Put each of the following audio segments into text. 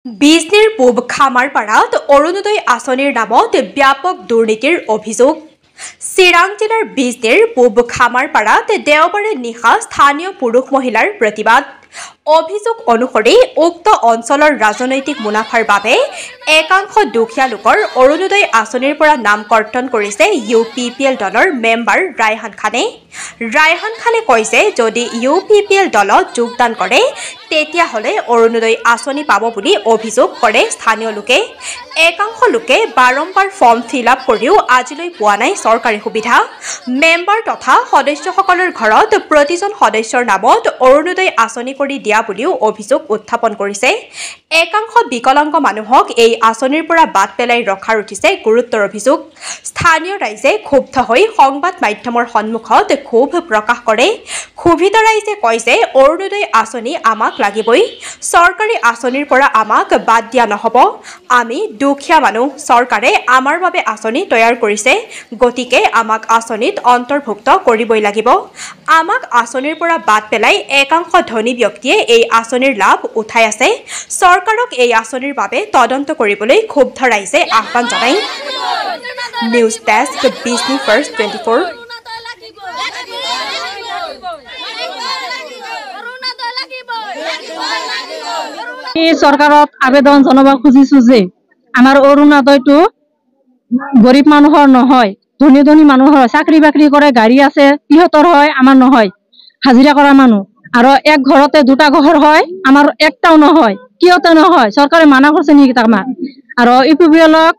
বিজনীৰ পূব খামাৰপাৰাত অৰুণোদয় আঁচনিৰ নামত ব্যাপক দুৰ্নীতিৰ অভিযোগ। চিৰাং জিলাৰ বিজনীৰ পূব খামাৰপাৰাত দেওবাৰে নিশা স্থানীয় পুৰুষ মহিলাৰ প্ৰতিবাদ। অভিযোগ অনুসৰি উক্ত অঞ্চলৰ ৰাজনৈতিক মুনাফাৰ বাবে একাংশ দুখীয়া লোকৰ অৰুণোদয় আঁচনিৰ পৰা নাম কৰ্তন কৰিছে UPPL দলৰ মেম্বাৰ ৰায়হান খানে। ৰায়হান খানে কৈছে, যদি UPPL দলত যোগদান কৰে তেতিয়াহ'লে অৰুণোদয় আঁচনি পাব বুলি অভিযোগ কৰে স্থানীয় লোকে। একাংশ লোকে বাৰম্বাৰ ফৰ্ম ফিল আপ কৰিও আজিলৈ পোৱা নাই চৰকাৰী সুবিধা। মেম্বাৰ তথা সদস্যসকলৰ ঘৰত প্ৰতিজন সদস্যৰ নামত অৰুণোদয় আঁচনি কৰি দিয়া বুলিও অভিযোগ উত্থাপন কৰিছে। একাংশ বিকলাংগ মানুহক এই আঁচনিৰ পৰা বাদ পেলাই ৰখাৰ উঠিছে গুৰুত্বৰ অভিযোগ। স্থানীয় ৰাইজে ক্ষুব্ধ হৈ সংবাদ মাধ্যমৰ সন্মুখত ক্ষোভ প্ৰকাশ কৰে। ক্ষোভিত ৰাইজে কয় যে অৰুণোদয় আঁচনি আমাক লাগিবই, চৰকাৰী আঁচনিৰ পৰা আমাক বাদ দিয়া নহ'ব। আমি দুখীয়া মানুহ, চৰকাৰে আমাৰ বাবে আঁচনি তৈয়াৰ কৰিছে, গতিকে আমাক আঁচনিত অন্তৰ্ভুক্ত কৰিবই লাগিব। আমাক আঁচনিৰ পৰা বাদ পেলাই একাংশ ধনী ব্যক্তিয়ে এই আঁচনিৰ লাভ উঠাই আছে। চৰকাৰক এই আঁচনিৰ বাবে তদন্ত কৰিবলৈ ক্ষুব্ধ ৰাইজে আহ্বান জনায়। News desk, Bijni first 24। চৰকাৰত আবেদন জনাব খুজিছো যে আমাৰ অৰুণোদয়টো গৰীব মানুহৰ নহয়, ধনী ধনী মানুহৰ, চাকৰি বাকৰি কৰে, গাড়ী আছে, সিহঁতৰ হয়, আমাৰ নহয়। হাজিৰা কৰা মানুহ আৰু এক ঘৰতে দুটা ঘৰ হয়, আমাৰ একটাও নহয়। কিয়তে নহয়? চৰকাৰে মানা কৰিছে নেকি আমাক? আৰু UPPLক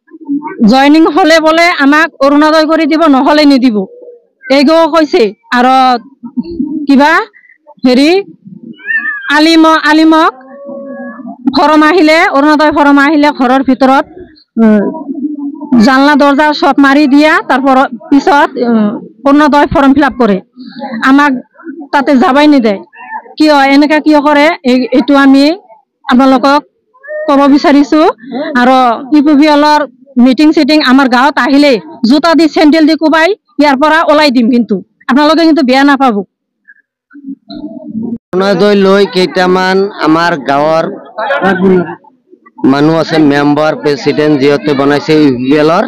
জইনিং হলে বোলে আমাক অৰুণোদয় কৰি দিব, নহলে নিদিব, এইগোও কৈছে। আৰু কিবা আলিমক ফৰম আহিলে, অৰুণোদয় ফৰম আহিলে ঘৰৰ ভিতৰত জানলা দৰজা সব মাৰি দিয়া তাৰপৰ পিছত অৰুণোদয় ফৰ্ম ফিল আপ কৰে, আমাক তাতে যাবাই নিদিয়ে। কিয় এনেকা কিয় কৰে এইটো আমি আপোনালোকক ক'ব বিচাৰিছো। আৰু UPPLৰ মিটিং চিটিং আমাৰ গাঁৱত আহিলে জোতা দি চেন্ডেল দি কোবাই ইয়াৰ পৰা ওলাই দিম, কিন্তু আপোনালোকে কিন্তু বেয়া নাপাব। অৰুণোদয় লৈ কেইটামান আমাৰ গাঁৱৰ মানুহ আছে, মেম্বাৰ প্ৰেচিডেণ্ট যিহেতু বনাইছে UPPLৰ,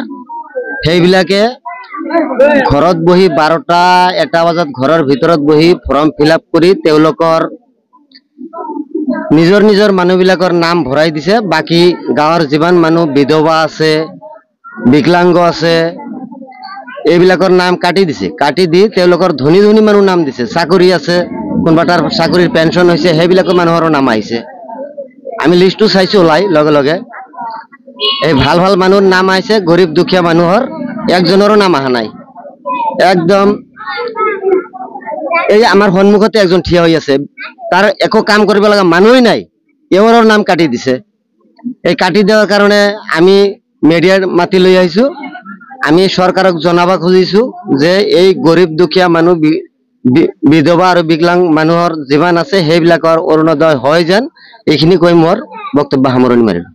সেইবিলাকে ঘৰত বহি 12টা-1টা বজাত ঘৰৰ ভিতৰত বহি ফৰ্ম ফিল আপ কৰি তেওঁলোকৰ নিজৰ নিজৰ মানুহবিলাকৰ নাম ভৰাই দিছে। বাকী গাঁৱৰ যিমান মানুহ বিধৱা আছে, বিকলাংগ আছে, এইবিলাকৰ নাম কাটি দিছে। কাটি দি তেওঁলোকৰ ধনী ধনী মানুহ নাম দিছে, চাকৰি আছে, কোনোবা তাৰ চাকৰিৰ পেঞ্চন হৈছে, সেইবিলাকৰ মানুহৰো নাম আহিছে। আমি লিষ্টটো চাইছো ওলাই লগে লগে, এই ভাল ভাল মানুহৰ নাম আহিছে, গৰীব দুখীয়া মানুহৰ একজনৰো নাম অহা নাই। একদম এই আমাৰ সন্মুখতে একজন থিয় হৈ আছে, তাৰ একো কাম কৰিব লগা মানুহেই নাই, এওঁৰ নাম কাটি দিছে। এই কাটি দেওয়ার কারণে আমি মিডিয়ার মাতি লৈ আহিছো। আমি সরকারক জনাব খুজিছো যে এই গরিব দুখীয়া মানুহ, বিধবা আৰু বিকলাং মানুহৰ যিমান আছে সেইবিলাকৰ অৰুণোদয় হয় যেন, এইখিনি কৈ মোৰ বক্তব্য সামৰণি মাৰিলো।